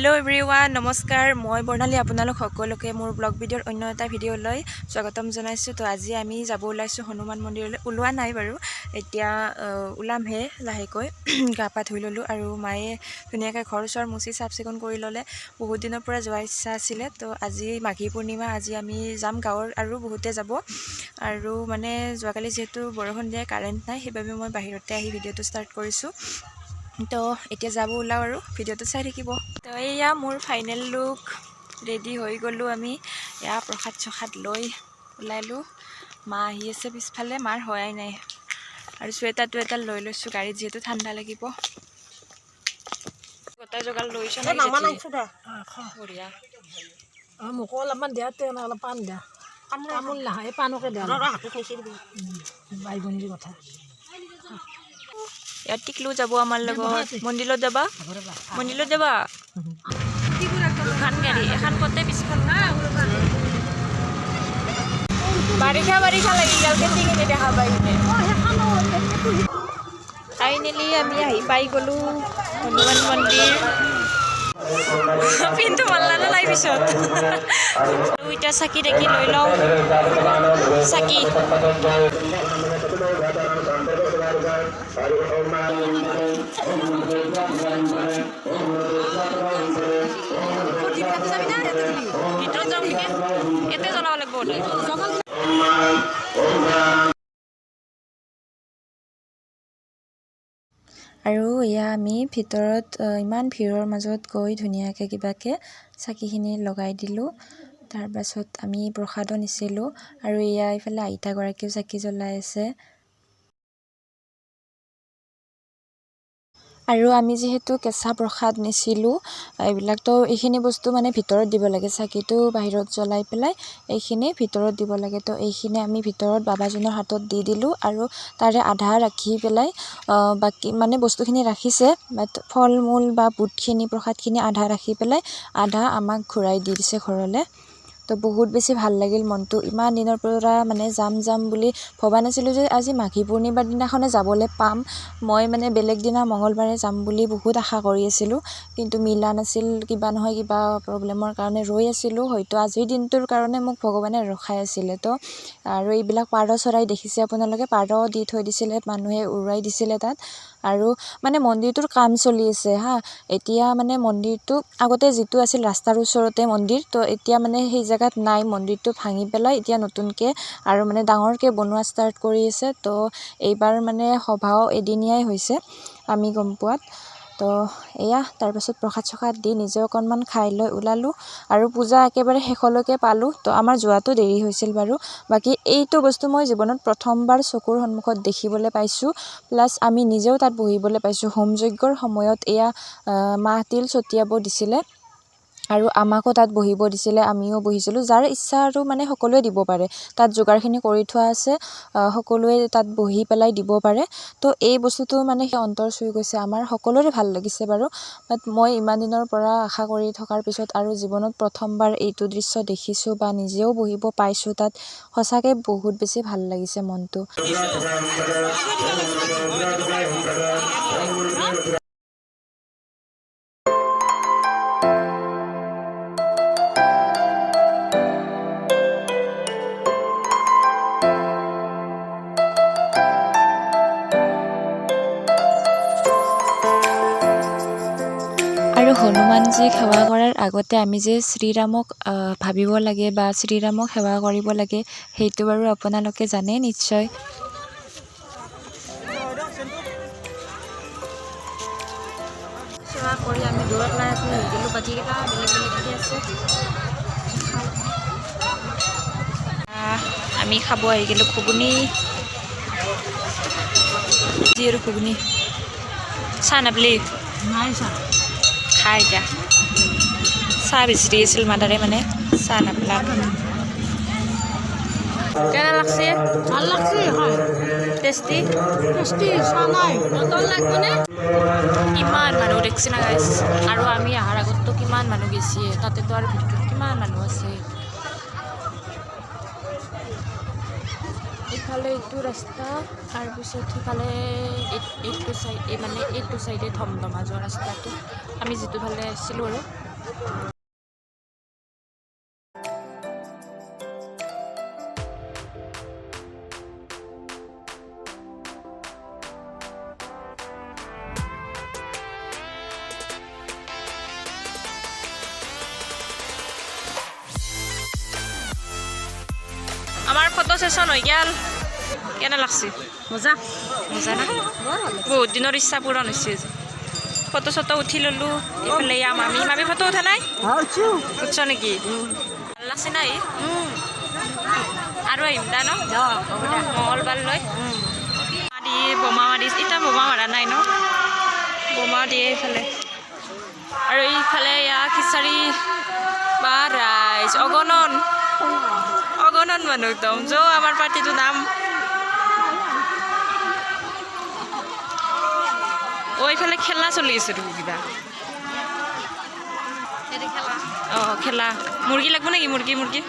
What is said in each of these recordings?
Hello everyone नमस्कार मैं बर्णाली आपनालोक सकलोके मोर blog भिडिओर अन्य एटा भिडिओলৈ स्वागतम जनाइछु। तो आज आमी যাব ওলাইছো हनुमान मन्दिरলৈ ওলোৱা নাই বাৰু এতিয়া ওলামহে লাহেকৈ গা পা ধুই ললো আৰু মায়ে ধুনিয়াকৈ ঘৰ চৰ মুচি সাফ চিকুণ কৰি ললে। বহুত দিনৰ পৰা যোৱাৰ ইচ্ছা আছিল। তো আজি মাঘী পূৰ্ণিমা আজি আমি যাম গাঁৱৰ আৰু বহুতে যাব আৰু মানে যোৱাকালি যেহেতু বৰষুণ দিয়ে কাৰেণ্ট নাই সেইবাবে মই বাহিৰতে আহি ভিডিঅ'টো ষ্টাৰ্ট কৰিছো। तो এতিয়া যাব ওলাও আৰু ভিডিঅ'টো চাই থাকিব। তো এয়া মোৰ ফাইনেল লুক ৰেডি হৈ গলো। আমি এয়া প্ৰসাদ চখাত লৈ ওলাইলো। মা আহি আছে পিছফালে, মাৰ হোৱাই নাই আৰু চুৱেটাৰটো এটা লৈ লৈছো গাড়ীত যিহেতু ঠাণ্ডা লাগিব। গোটাই জোগাৰ লৈছো না মামা নাইছো দে বঢ়িয়া মোক অলপমান দিয়া তেল অলপ পান দিয়া তামোল নাখায় এই পানকে দিয়া হাতে খাইছে বাই ভনীৰ কথা ইয়াত টিকলু যাব আমাৰ লগত মন্দিৰত যাবা মন্দিৰত যাবা দুখন গাড়ী এখন কতে পিছফাল বাৰিষা বাৰিষা লাগি গ'ল কেতি কেতি দেখা পাই ফাইনেলি আমি আহি পাই গ'লো হনুমান মন্দিৰ। পিনটো মাল্লা নাই পিছত দুইটা চাকি দেখি লৈ লওঁ চাকি ভিতৰত যাওঁ নেকি এতে জ্বলাব লাগিব আৰু এয়া আমি ভিতৰত ইমান ভিৰৰ মাজত গৈ ধুনীয়াকৈ কিবাকে চাকিখিনি লগাই দিলোঁ। তাৰ পাছত আমি প্ৰসাদো নিছিলোঁ আৰু এয়া ইফালে আইতাগৰাকীও চাকি জ্বলাই আছে। আৰু আমি যিহেতু কেঁচা প্ৰসাদ নিছিলোঁ এইবিলাকতো এইখিনি বস্তু মানে ভিতৰত দিব লাগে, চাকিটো বাহিৰত জ্বলাই পেলাই এইখিনি ভিতৰত দিব লাগে। তো এইখিনি আমি ভিতৰত বাবাজনৰ হাতত দি দিলোঁ আৰু তাৰে আধা ৰাখি পেলাই বাকী মানে বস্তুখিনি ৰাখিছে বাট ফল মূল বা বুটখিনি প্ৰসাদখিনি আধা ৰাখি পেলাই আধা আমাক ঘূৰাই দি দিছে ঘৰলৈ। তো বহুত বেছি ভাল লাগিল মনটো। ইমান দিনৰ পৰা মানে যাম বুলি ভবা নাছিলোঁ যে আজি মাঘী পূৰ্ণিমাৰ দিনাখনে যাবলৈ পাম। মই মানে বেলেগ দিনা মঙলবাৰে যাম বুলি বহুত আশা কৰি আছিলোঁ কিন্তু মিলা নাছিল, কিবা নহয় কিবা প্ৰব্লেমৰ কাৰণে ৰৈ আছিলোঁ। হয়তো আজিৰ দিনটোৰ কাৰণে মোক ভগৱানে ৰখাই আছিলে। তো আৰু এইবিলাক পাৰ চৰাই দেখিছে আপোনালোকে, পাৰ দি থৈ দিছিলে, মানুহে উৰুৱাই দিছিলে তাত। আৰু মানে মন্দিৰটোৰ কাম চলি আছে হা। এতিয়া মানে মন্দিৰটো আগতে যিটো আছিল ৰাস্তাৰ ওচৰতে মন্দিৰ, তো এতিয়া মানে সেই জেগাত নাই, মন্দিৰটো ভাঙি পেলাই এতিয়া নতুনকৈ আৰু মানে ডাঙৰকৈ বনোৱা ষ্টাৰ্ট কৰি আছে। তো এইবাৰ মানে সভাও এদিনীয়াই হৈছে আমি গম পোৱাত। তো এয়া তাৰপাছত প্ৰসাদ চসাদ দি নিজে অকণমান খাই লৈ ওলালোঁ আৰু পূজা একেবাৰে শেষলৈকে পালোঁ। তো আমাৰ যোৱাটো দেৰি হৈছিল বাৰু, বাকী এইটো বস্তু মই জীৱনত প্ৰথমবাৰ চকুৰ সন্মুখত দেখিবলৈ পাইছোঁ। প্লাছ আমি নিজেও তাত বহিবলৈ পাইছোঁ। হোম যজ্ঞৰ সময়ত এয়া মাহ তিল ছটিয়াব দিছিলে আৰু আমাকো তাত বহিব দিছিলে, আমিও বহিছিলোঁ। যাৰ ইচ্ছা আৰু মানে সকলোৱে দিব পাৰে, তাত যোগাৰখিনি কৰি থোৱা আছে, সকলোৱে তাত বহি পেলাই দিব পাৰে। তো এই বস্তুটো মানে সেই অন্তৰ চুই গৈছে আমাৰ, সকলোৰে ভাল লাগিছে বাৰু। বাট মই ইমান দিনৰ পৰা আশা কৰি থকাৰ পিছত আৰু জীৱনত প্ৰথমবাৰ এইটো দৃশ্য দেখিছোঁ বা নিজেও বহিব পাইছোঁ তাত, সঁচাকৈ বহুত বেছি ভাল লাগিছে মনটো। আৰু হনুমানজীক সেৱা কৰাৰ আগতে আমি যে শ্ৰীৰামক ভাবিব লাগে বা শ্ৰীৰামক সেৱা কৰিব লাগে সেইটো বাৰু আপোনালোকে জানে নিশ্চয়। সেৱা কৰি আমি দূৰত নাই গ'লোঁ, বাকীকেইটা বেলেগ বেলেগকৈ আছে। আমি খাব আহি গ'লোঁ ঘুগুনি যি আৰু ঘুগুনি চাহ নাপলি নাই চাহ খাই এতিয়া চাহ বিচাৰি আছিল মাদাৰে মানে চাহ নাপলা। কেনে লাগছে? ভাল লাগছে হয় টেষ্টি চাহ নাই বটল লাগবনে? কিমান মানুহ দেখছি না গাইছ, আৰু আমি অহাৰ আগততো কিমান মানুহ গেছি, তাতেতো আৰু ভিতৰত কিমান মানুহ আছে। ইফালে এইটো ৰাস্তা, তাৰপিছত সিফালে এইটো চাইড মানে এইটো চাইডে ধমধমা যোৱা ৰাস্তাটো আমি যিটো ফালে আহিছিলোঁ আৰু আমার ফটো সেশন হয়ে গেল কেন লাগছে মজা মজা না বহুত দিনের ইচ্ছা পূরণ হয়েছে ফটো চটো উঠি ললো এইফালে মামী ফটো উঠা নাই উঠছ নেকি ভাল লাগছে নাই আৰু আহিম দা ন মঙ্গলবাৰ লৈ মাৰি বোমা মাৰি এতিয়া বোমা মাৰা নাই ন বোমা দিয়ে এইফালে আৰু এইফালে ইয়াৰ খিচাৰি বা ৰাইজ অগণন মানুহ একদম আমাৰ পাৰ্টিটোৰ নাম এইফালে খেলা চলি আছে দেখোন কিবা অঁ খেলা মুৰ্গী লাগিব নেকি মুৰ্গী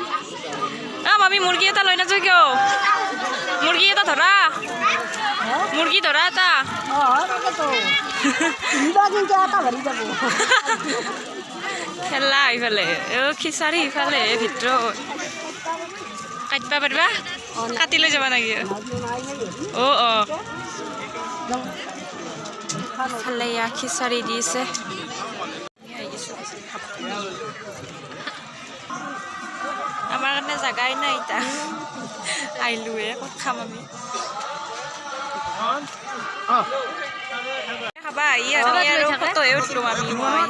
মামী মুৰ্গী এটা লৈ নাযাওঁ কিয় মুৰ্গী এটা ধৰা এটা খেলা ইফালে খিচাৰি ইফালে ভিতৰত কাটিবা পাৰিবা কাটি লৈ যাবা নেকি অঁ ইফালে খিচাৰি দিছে আমাৰ কাৰণে জাগাই নাই এতিয়া আহিলোৱে ক'ত খাম আমি খাবা আৰু ফটোহে উঠিলোঁ মই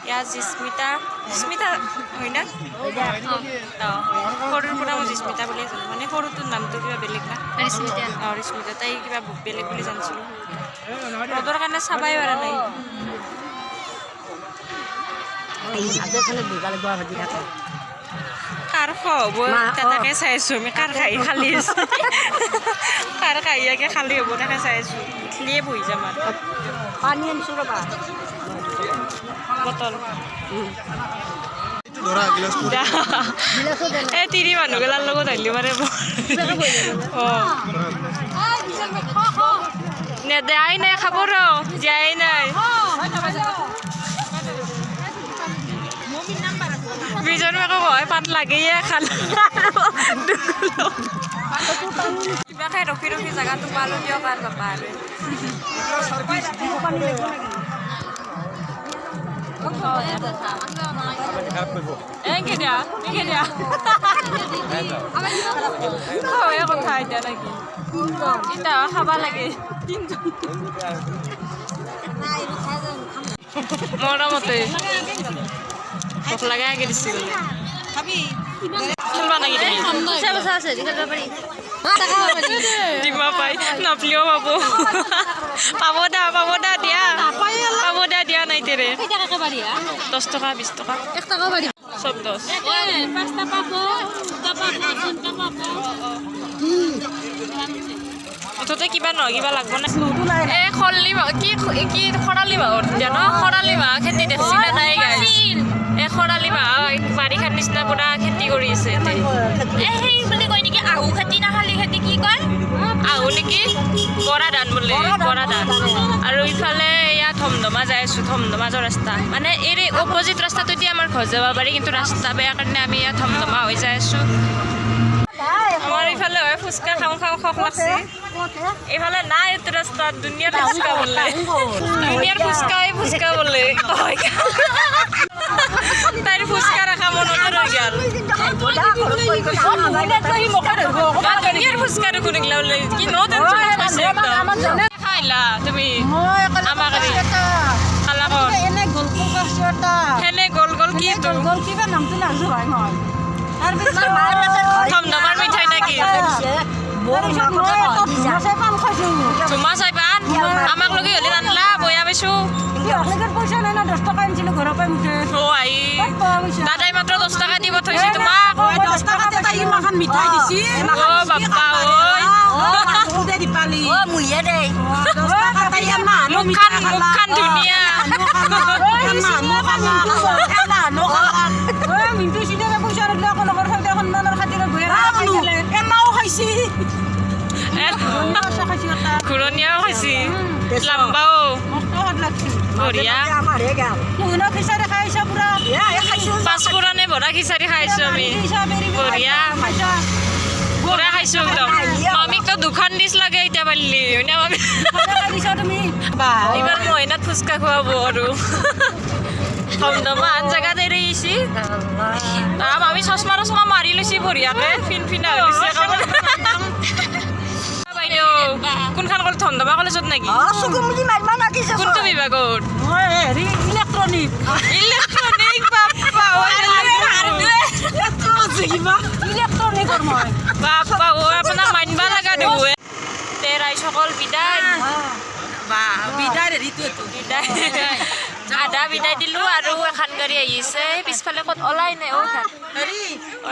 ইয়াৰ জিস্মিতা হয় না সৰুৰ পৰা মই জিস্মিতা বুলিয়ে জানো মানে সৰুটোৰ নামটো কিবা বেলেগ না ৰিস্মিতা তাই কিবা বেলেগ বুলি জানিছিলোঁ ৰ'দৰ কাৰণে চাবাই পৰা নাই কাৰ খোৱাব তাকে চাই আছোঁ আমি কাৰ খাই খালি আছে কাৰ খাইয়াকে খালি হ'ব তাকে চাই আছোঁ উঠিলিয়ে বহি যাম আৰু পানী আনিছোঁ ৰ'বা বটল এই তিনি মানুহগিলাৰ লগত আহিলি মানে অঁ নেদাই নাই খাব ৰ দিয়াই নাই বিজন আকৌ হয় পাত লাগেয়ে খাল কিবা খাই ৰখি জেগাটো পালোঁ দিয়ক আৰু বাপা আৰু এনকে দিয়া কথা এতিয়া নেকি এতিয়া খাবা লাগে মৰমতে ভোক লাগে আগে দিছি খেলবা নেকি দিবা পাই নাপলিও পাব দা দিয়া নাই তেৰে 10 টকা 20 টকা 1 টকা সব 10 মুঠতে কিবা নহয় কিবা লাগব না এই খৰালি কি খৰালি মাহৰ দিয়া ন খৰালি মাহ খেতি দেখিছিলে নাই গাইছ এই খৰালি মাহ বাৰিষাৰ নিচিনা পুৰা খেতি কৰি আছে সেই বুলি কয় নেকি আহু খেতি না শালি খেতি কি কয় আহু নেকি বৰা ধান বোলে বৰা ধান আৰু ইফালে ইয়াত ধমধমা যাই আছোঁ ধমধমাজৰ ৰাস্তা মানে এই অপজিট ৰাস্তাটো দি আমাৰ ঘৰ যাব পাৰি কিন্তু ৰাস্তা বেয়া কাৰণে আমি ইয়াত ধমধমা হৈ যাই আছোঁ আমাৰ ইফালে হয় ফুচকা খাওঁ খখ লাগছে এইফালে নাই এইটো ৰাস্তাত দুনিয়াৰ ফুচকা বোলে তাইৰ ফুচকা ৰখা মনতে ৰৈ গ'ল দুনিয়াৰ ফুচকা দেখোন এইগিলা বোলে কি ন টেনশ্যন হৈছে একদম খাইলা তুমি আমাক খালা সেনে গল কি ধমধমাৰ মিঠাই নাকি ধুমা চাই পান আমাক লগে হলে নানলা বয়া পাইছো পইচা নাই না 10 টকা আনিছিলোঁ ঘৰৰ পৰা মুঠে দাদাই মাত্ৰ 10 টকা দিব থৈছে তোমাক 10 টকা তাই ইমান মিঠাই দিছি বাপ্পা মুখখান ধুনীয়া ঘূৰণীয়াও খাইছি লাম্বাও বঢ়িয়া আমাৰহে গাল মোহনৰ খিচাৰি খাইছ পুৰা খাইছোঁ পাঁচফোৰণে ভৰা খিচাৰি খাইছোঁ আমি বঢ়িয়া পুৰা খাইছোঁ একদম মামীক তো দুখন ডিছ লাগে এতিয়া পাৰিলি হয়নে মামী তুমি এইবাৰ মইনাত ফুচকা খুৱাব আৰু আন জেগাত এৰি আহিছি মামী চশমা ৰচমা মাৰি লৈছি বঢ়িয়াকে ফিনফিনা হৈ গৈছে বাইদেউ কোনখন কলেজ ধনদমা কলেজত নেকি কোনটো বিভাগত ইলেক্ট্ৰনিক ইলেক্ট্ৰনিকৰ মই বাপ্পা আপোনাক মানিব লগা দেখোঁ তে ৰাইজসকল বিদায় বিদায় হেৰিটো বিদায় আধা বিদায় দিলোঁ আৰু এখন গাড়ী আহিছে পিছফালে ক'ত ওলাই নাই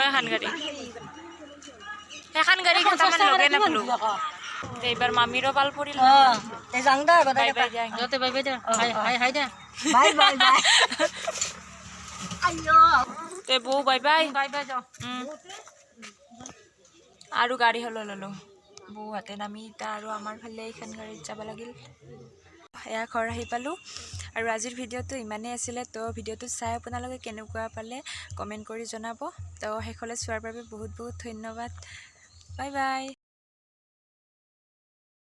এখন গাড়ী সেইখন গাড়ী কেইটামান লগে নাপালোঁ এইবাৰ মামীৰো পাল পৰিল তে বৌ বাই বাই আৰু গাড়ী হ'লে ল'লোঁ বৌ হাতে নামি এতিয়া আৰু আমাৰ ফালে এইখন গাড়ীত যাব লাগিল এয়া ঘৰ আহি পালোঁ আৰু আজিৰ ভিডিঅ'টো ইমানেই আছিলে তো ভিডিঅ'টো চাই আপোনালোকে কেনেকুৱা পালে কমেণ্ট কৰি জনাব তো শেষলৈ চোৱাৰ বাবে বহুত বহুত ধন্যবাদ বাই বাই